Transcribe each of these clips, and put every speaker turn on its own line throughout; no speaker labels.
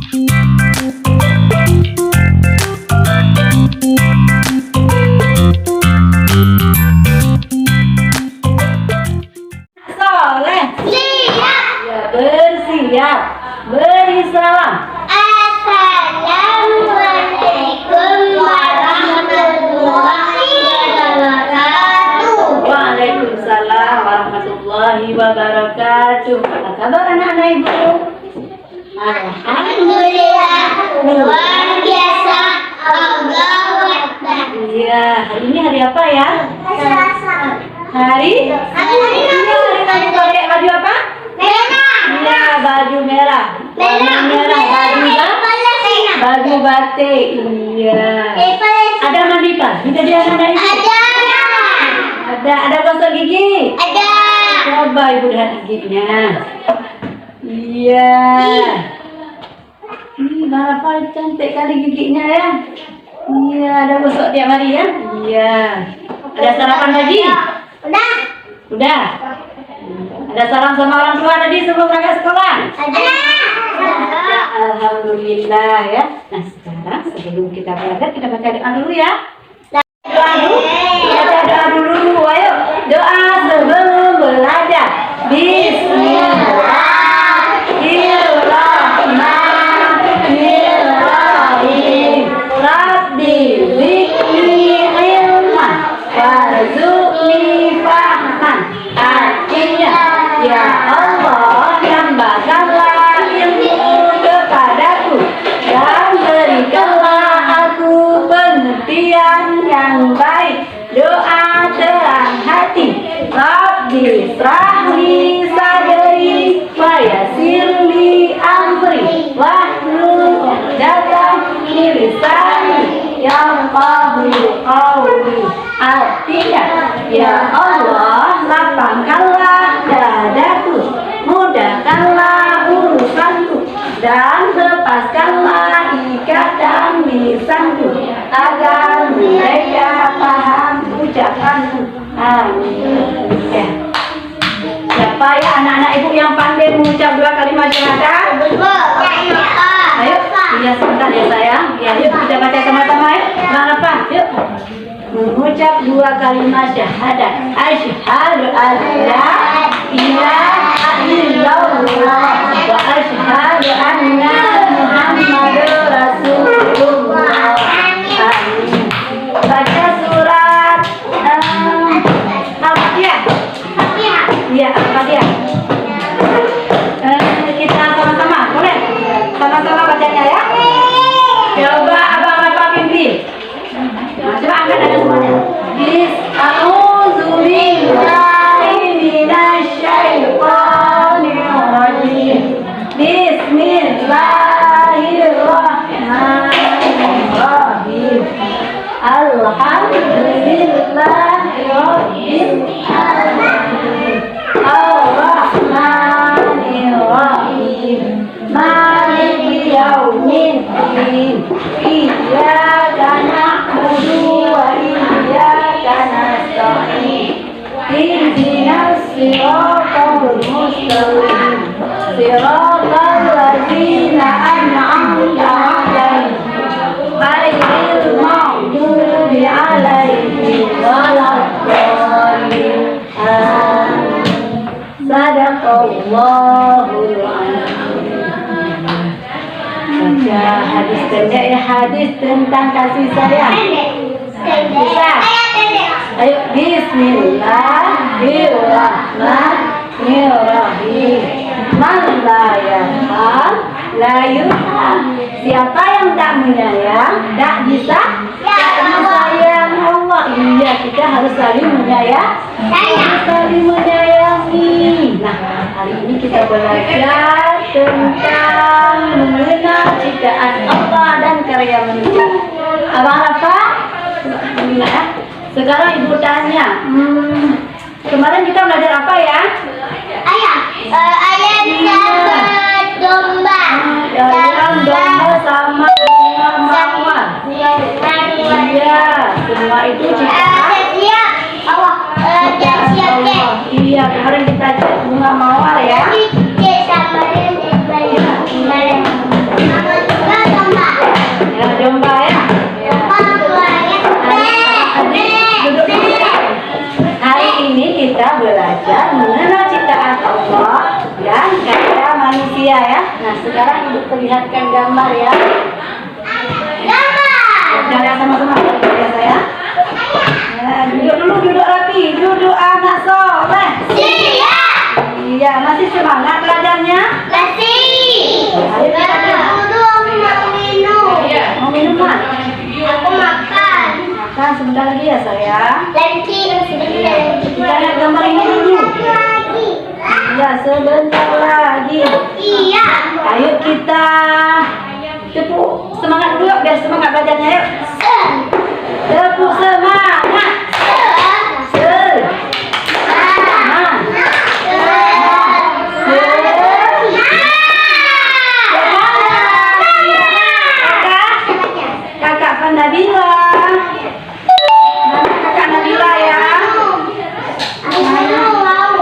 Soleh. Siap. Ya, bersiap. Beri salam.
Assalamualaikum warahmatullahi wabarakatuh.
Waalaikumsalam warahmatullahi wabarakatuh. Apa kabar anak-anak ibu?
Alhamdulillah, luar biasa. Allahu Akbar.
Iya, hari ini hari apa ya?
Selasa.
Hari pakai baju apa?
Merah.
Iya, baju merah. Warna merah, baju batik. Iya. Ada mandi pagi tadi anak-anak ibu? Ada gosok gigi?
Ada.
Coba ibu lihat giginya. Iya. Mana paling cantik kali giginya ya. Iya, ada gosok tiap hari ya. Iya. Ada sarapan pagi?
Udah.
Udah. Ada salam sama orang tua tadi sebelum berangkat sekolah?
Ada.
Alhamdulillah ya. Nah sekarang sebelum kita berangkat kita baca doa dulu ya. Doa dulu. Baca doa dulu. Ayo doa sebelum belajar. Bismillahirrahmanirrahim. Rabbi zidni ilman warzuqni fahman. Artinya, ya Allah, tambahkanlah ilmu kepadaku dan berikanlah aku pengertian yang baik. Doa terang hati. Rabbi srahli sadri wa yassirli amri wahlul 'uqdatam min lisani yafqahu qawli. Artinya, ya Allah, lapangkanlah dadaku, mudahkanlah urusanku, dan lepaskanlah ikatan lisanku agar mereka paham ucapanku. Amin. Ya. Siapa ya anak-anak ibu yang pandai mengucap 2 kalimat syahadat? Ayo, iya sebentar ya sayang. Ya, yuk kita baca sama-sama ya. Apa? Yuk. Mengucap 2 kalimat syahadat. Asyhadu an la ilaha illallah wa asyhadu anna Muhammadar Rasulullah. Amin. Baca surat Al-Fatihah. Iya, Al-Fatihah. Kita sama-sama, boleh? Sama-sama bacanya ya. Coba abang bapak pimpin. Nah, coba angkat ada semuanya. A'udzubillahi minasyaitonir rajim. Bismillahirrahmanirrahim. Alhamdulillahirabbil alamin. Ar-Rahmanir-Rahim. Maliki yaumiddin. Iyyaka na'budu wa iyyaka nasta'in. Ihdinas siratal mustaqim. Siratal ladzina an'amta 'alaihim ghairil maghdubi 'alaihim waladdallin. Amin. Sadaqallahul azim. Baca hadis pendek ya, hadis tentang kasih sayang. Bisa? Ayo, bismillahirrahmanirrahim. Man la yarham la yurham. Siapa yang tak menyayang, tak bisa sayang Allah. Iya, kita harus saling saling menyayangi. Nah, hari ini kita belajar tentang mengenal ciptaan Allah dan karya manusia. Abang Rafa, ya. Sekarang ibu tanya, kemarin kita belajar apa ya?
Ayat domba.
Ayam domba sama bunga mawar. Iya, semua itu ciptaan Allah. Iya, kemarin kita cek bunga mawar ya. ibu perlihatkan gambar ya.
Gambar.
Jangan sama-sama ya saya. Ya, duduk dulu, duduk rapi, duduk anak soleh.
Siap.
Iya, masih semangat belajarnya?
Masih.
Ayo kita
Dulu mau minum.
mau minum Mak?
Aku makan.
Makan sebentar lagi ya sayang.
Lagi.
Kita lihat gambar ini dulu.
Lagi.
Iya, sebentar lagi.
Iya.
Ayo kita tepuk semangat dulu biar semangat belajarnya yuk. Tepuk semangat. Kakak Nabila. Mana kakak Nabila ya?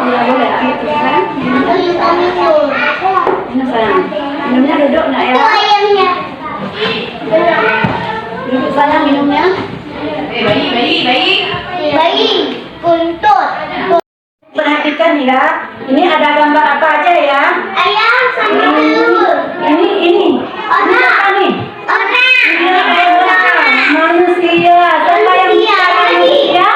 Iya boleh. Kan? Minum sayang. Minumnya duduk nak ya. Duduk sayang minumnya. Perhatikan ya. Ini ada gambar apa aja ya? Ini. Apa nih? Iya, manusia. Siapa yang menciptakan manusia?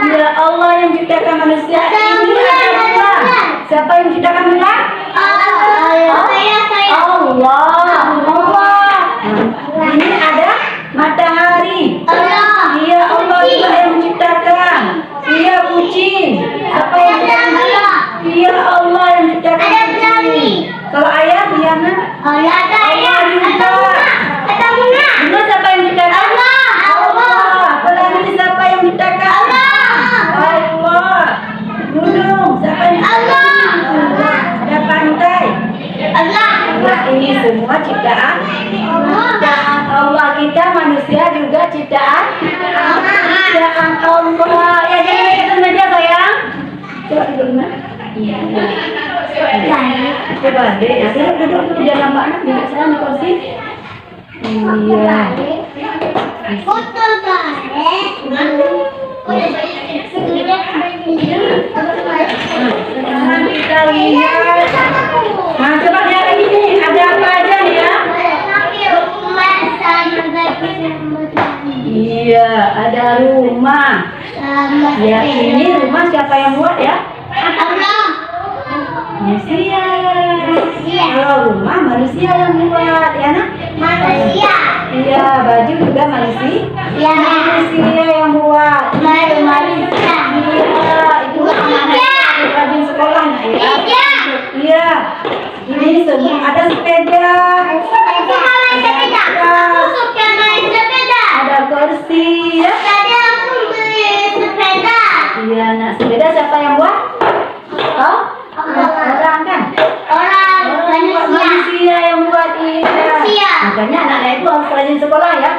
Ya Allah yang menciptakan manusia. Ini ada dua. Siapa yang menciptakan bulan? Allah. Ini ada matahari. Iya, Allah juga yang menciptakan. Iya, kucing. Siapa yang menciptakan? Iya, Allah yang menciptakan kucing. Kalau ayam, iya nak? Dulu siapa yang menciptakan? Allah. Pelangi siapa yang menciptakan? Allah. Gunung siapa yang menciptakan? Ada pantai. Ya, ini semua ciptaan Allah. Kita manusia juga ciptaan Allah. Ya, jangan ke atas meja sayang. Coba duduk nak. Iya. Coba deh. Ya, duduk jangan lama nak. Duduk sayang di kursi. Iya. Kita lihat. Nah, coba lihat lagi nih. Ada apa aja nih ya? Iya, ada rumah. Ya, ini rumah siapa yang buat ya? Manusia. Kalau rumah manusia yang buat, ya nak? Iya, baju juga manusia. Manusia yang buat. Iya, itu anak-anak rajin sekolah nak ya. Iya, ini semua ada sepeda. Ada kursi ya. Iya, nak sepeda siapa yang buat? Oh, orang kan? Manusia yang buat iya. Makanya anak-anak itu harus rajin sekolah ya.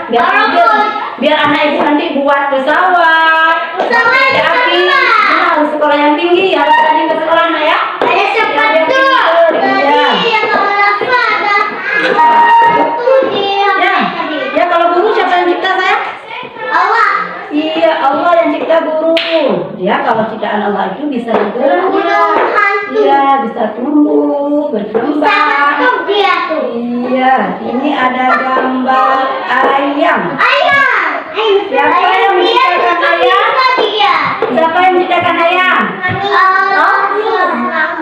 Biar anak itu nanti buat pesawat. Kereta api. Harus sekolah yang tinggi, harus rajin ke sekolah nak ya. Ya, kalau guru siapa yang cipta saya? Iya, Allah yang cipta guru. Ya, kalau ciptaan Allah itu bisa bergerak. Iya, bisa tumbuh, berkembang. Iya, ini ada gambar ayam. Siapa yang menciptakan ayam? Siapa yang menciptakan ayam?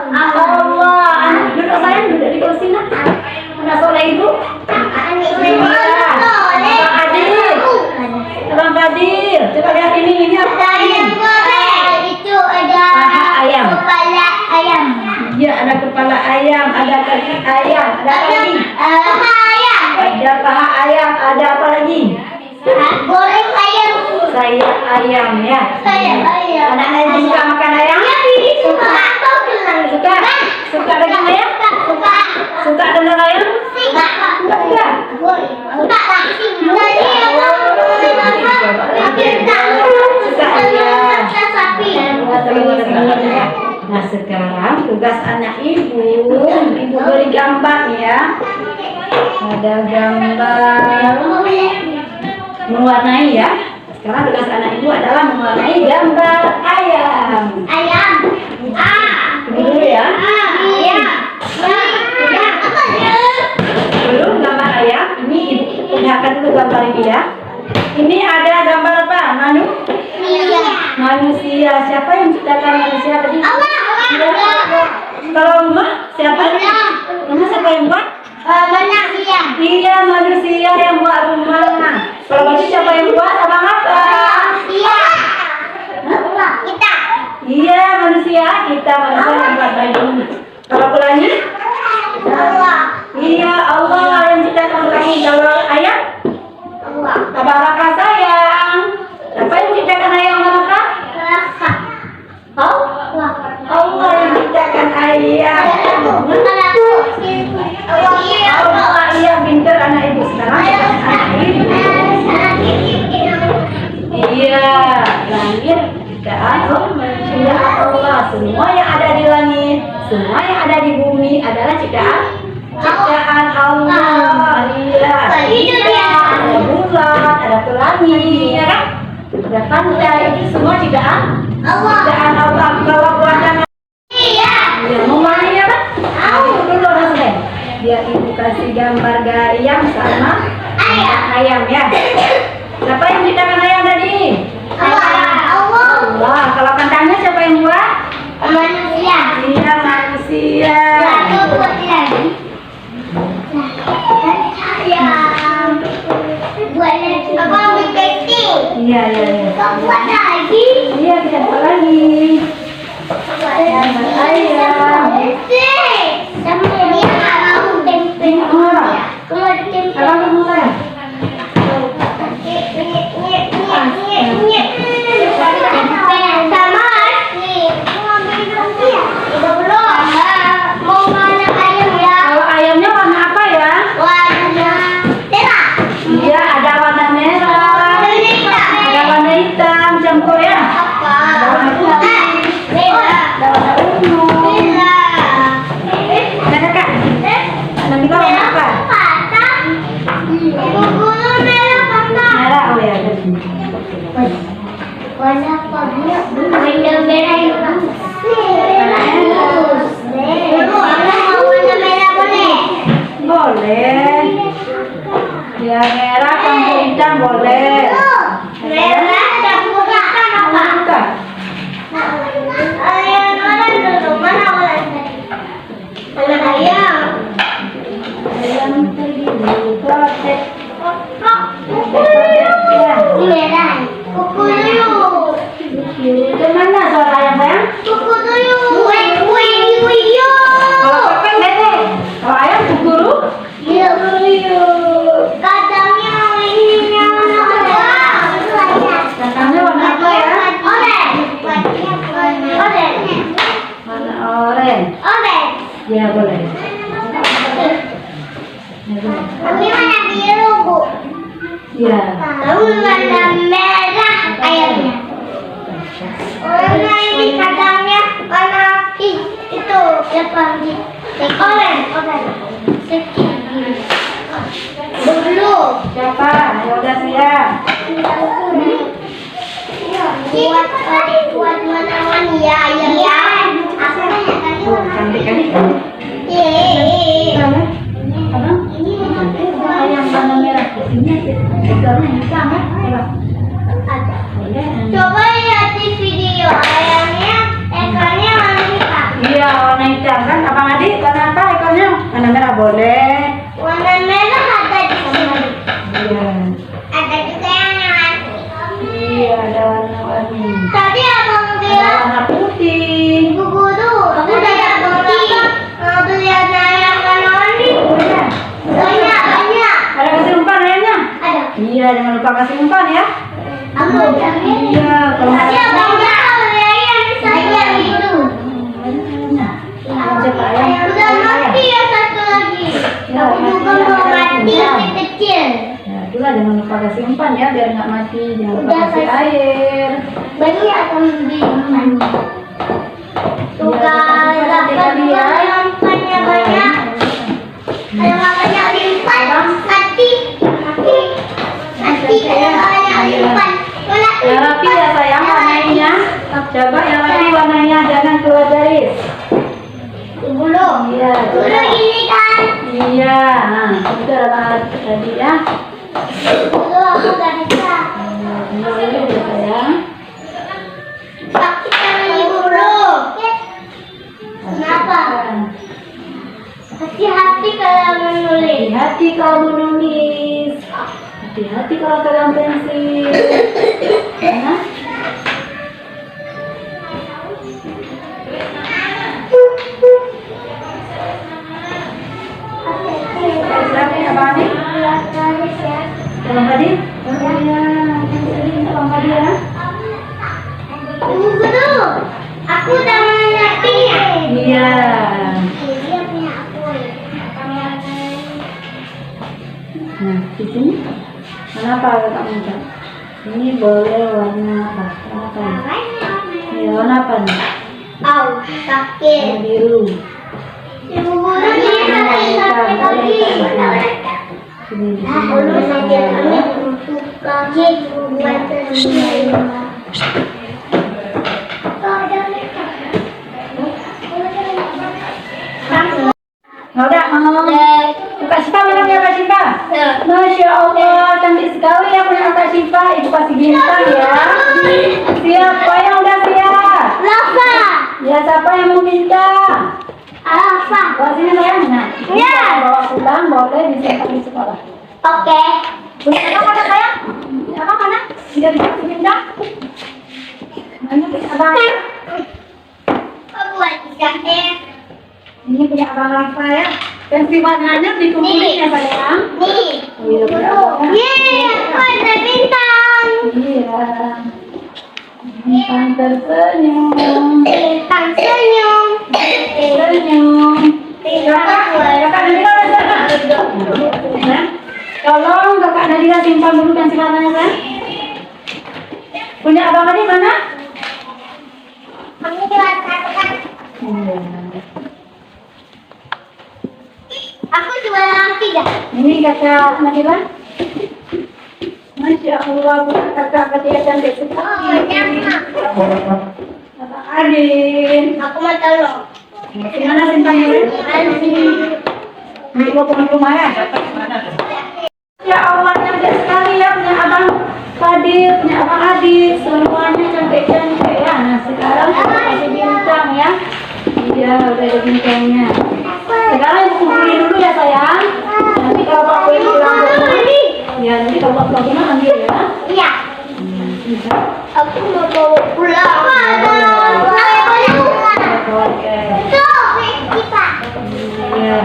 Allah. Duduk sayang, duduk di kursi nak. Mana soleh ibu? Bang Fadil, coba lihat ini apa ini? Paha ayam. Iya, ada kepala ayam, ada kaki ayam, ada apa lagi? Ada paha ayam, ada apa lagi?
Goreng ayam.
Sayap ayam ya. Anak-anak yang suka makan ayam? Suka daging ayam? Suka dendeng ayam? Enggak. Nah, sekarang tugas anak ibu beri gambar ya. Ada gambar mewarnai ya. Sekarang tugas anak ibu adalah mewarnai gambar ayam.
Ayam.
Dulu ya.
Ayam.
Manusia, siapa yang ciptakan manusia tadi?
Allah.
Kalau rumah, siapa? Rumah siapa yang buat?
Manusia.
Iya, manusia yang buat rumah. Kalau baju siapa yang buat? Abang apa?
Iya. Kita.
Iya, manusia. Kita manusia yang buat baju. Kalau pelangi?
Allah.
Iya, Allah yang ciptakan pelangi. Kalau ayam?
Allah.
Abang Raka sayang. Siapa yang ciptakan ayam Raka?
Rasa.
Allah. Allah yang ciptakan ayam. Allah, iya pintar anak ibu sekarang. Anak ibu. Iya, langit ciptaan manusia Allah. Semua yang ada di langit, semua yang ada di bumi adalah ciptaan Allah. Iya. Ada bulan, ada pelangi, ya kan? Ada pantai, itu semua ciptaan Allah. Kalau buatan ya, mau main ya kan? Dulu Nasrul. Biar ibu kasih gambar gayam sama ayam ya. Siapa yang ciptakan ayam tadi? Allah. Kalau kandangnya siapa yang buat?
Manusia.
Iya, manusia. Iya. Iya, kita buat lagi. Kalau kamu saya? Kalau ayamnya warna apa ya? Iya, ada warna merah, ada warna hitam, campur ya. Ada warna putih, ada warna ungu. Ada kakak? Nanti kau warna apa? Merah, oh ya.
Warna apa? Warna merah yang bagus. Dulu aku mau warna merah boleh?
Boleh. Ya merah, campur hitam boleh.
Merah campur hitam apa?
Bukan.
Ayam orang dulu mana orang tadi? Ayam ayam.
Ayam tadi kotek.
Ini merah. Kuku dulu.
Itu mana suara ayam sayang?
Kuku dulu.
Kalau kotek bete. Kalau ayam guguru?
Iya. Kacangnya ini warna apa?
Kacangnya warna apa ya?
Orange.
Warna oranye.
Orange.
Ya boleh.
Kami warna biru, Bu.
Ya.
Kami warna merah ayamnya. Warna ini kacangnya warna itu depan di orange. Dulu.
Siapa? Ya udah siap.
Buat warna-warni ya ayam ya. Apa ya tadi
Oh, cantik kan?
warna?
Apa?
Ini warna
Ayam warna merah. Ini ekornya hitam ya? Coba.
Coba lihat di video ayamnya ekornya warna hitam.
Iya, warna hitam kan? Abang Adi, warna apa ekornya? Warna merah boleh.
Warna merah ada di sini.
Iya.
Ada juga yang warna.
Iya, ada warna-warni.
Tadi abang
Ada
bilang
warna putih.
Bu Guru, aku udah abang bilang mau beli ayam warna warni. Banyak.
Ada kasih umpan ayamnya?
Ada.
Iya, jangan lupa kasih umpan ya.
Aku udah.
Iya, kalau
Tadi abang bilang mau beli ayam saya itu.
Siapa ayam?
Udah mati ya satu lagi.
Ya,
Aku juga
mati,
mau
ya,
mati
ya.
masih kecil.
Ya, itulah jangan lupa kasih umpan ya biar nggak mati. Jangan lupa
Udah
kasih
kasih.
air.
Banyak teman. Suka
Kasih
dapat
kali ya.
umpannya banyak. Kalau makanya limpan mati. Kalau banyak limpan.
Yang rapi ya sayang warnanya. Coba yang rapi warnanya jangan keluar garis.
Bulu.
Iya.
Bulu ini kan.
Iya. Nah, itu adalah tadi ya.
Bulu aku gak bisa.
Ini sayang.
hati-hati kalau menulis.
Hati-hati kalau menulis. Hati-hati kalau pegang pensil. Nah. Siapa Abang Adi? Abang Adi? Abang Adi ya?
Tunggu dulu. Aku udah mengertinya.
Iya.
Dia punya aku.
Nah, di sini kenapa kakak minta? Ini boleh warna apa? Warna apa? Ini warna apa nih?
Oh, sakit.
Warna biru.
Ibu guru dia sakit lagi.
Sini di
Nah,
sini.
dulu saja kami untuk kaki buat terima.
Udah mau Kak Syifa mana punya Kak Syifa? Masya Allah cantik sekali ya punya Kak Syifa. Ibu kasih bintang ya. Siapa yang udah siap?
Rafa.
Ya siapa yang mau bintang?
Rafa.
Bawa sini sayang. Nah,
Ya.
bawa pulang boleh disimpan di sekolah.
Oke.
Punya apa mana sayang? Punya apa mana? Tidak dikasih bintang? Mana punya abang?
Kok buat jaket?
Ini punya abang Rafa ya. Pensil warnanya dikumpulin ya sayang.
Nih.
Iya, punya abang.
Yeay, aku ada bintang.
Iya. Bintang tersenyum.
Bintang senyum.
Senyum. Kakak Nadira udah nah, tolong kakak Nadira simpan dulu pensil warnanya kan? Punya abang Adi mana?
Kamu jual satu kan?
Iya.
Aku jual yang 3.
Ini kakak Nadira. Masya Allah, bukan kakak kecil cantik sekali.
Oh, jangan.
Kakak Adin.
Aku mau tolong.
Gimana simpannya? Di rumah ya? Ya Allah, cantik sekali ya punya abang Fadil, punya abang Adi, semuanya cantik-cantik ya. Nah sekarang kita kasih bintang ya. Iya, udah ada bintangnya. Sekarang ibu kumpulin dulu ya sayang. Nanti kalau Pak Boy pulang ke rumah, ya nanti kalau Pak Boy ambil ya.
Iya. Aku mau bawa pulang.
Oke.
Tuh, kita.
Iya.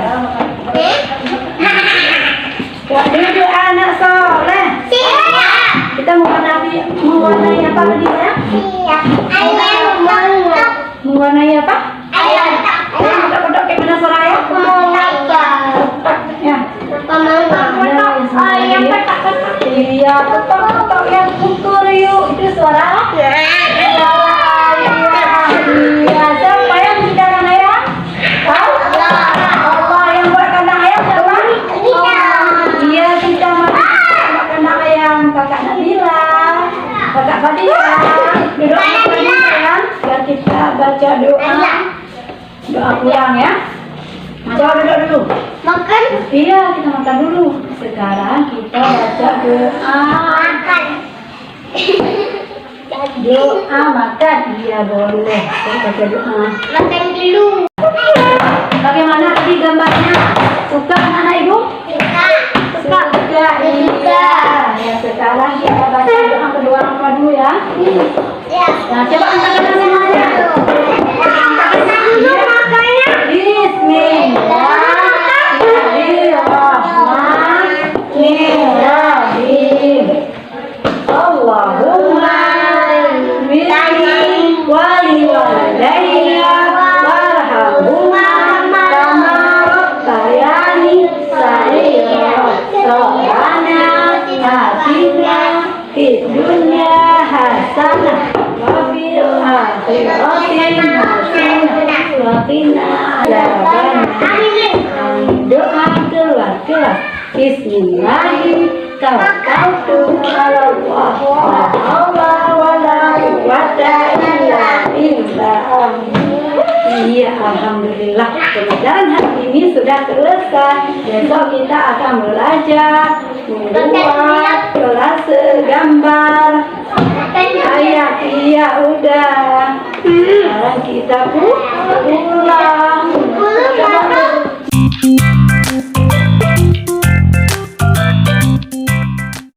Wah, duduk anak soleh.
Siap.
Kita mewarnai apa tadi ya?
Siap. Ayam banget.
Mewarnai apa?
Ayam.
Ayo kodok-kodok kayak mana Soraya?
Aku mau makan.
Ya.
Ayam petak-petak.
Iya, kotok-kotok yang ukur yuk. Itu suara? Suara ayam. Iya, siapa yang di kandang ayam? Allah yang buat kandang ayam siapa? Iya, kita buat kandang ayam. Kakak Nabila, kakak Fadila. Duduk di ya. Biar kita baca doa. Doa pulang ya. Coba duduk dulu.
Makan.
Iya, kita makan dulu. Sekarang kita baca doa.
Makan.
Doa makan. Iya, boleh. Kita baca doa.
Makan dulu.
Bagaimana tadi gambarnya? Suka anak ibu?
Suka.
Suka. Iya. Ya, sekarang kita baca doa kedua orang tua dulu ya.
Ya.
Nah, coba angkat tangan semuanya.
Dulu makannya.
Bismillahirrahmanirrahim. Allahumma bihi waliwalidayya warhamhuma kama rabbayani saghira. Rabbana atina fid dunya hasanah wa fil akhirati hasanah wa qina adzabannar. Doa keluar. Bismillahirrahmanirrahim. Tawakkaltu 'ala Allah. La haula wa la quwwata illa billah. Iya, alhamdulillah. Pelajaran hari ini sudah selesai. Besok kita akan belajar membuat kolase gambar. Ayah, iya udah. Sekarang kita pulang.
Pulang.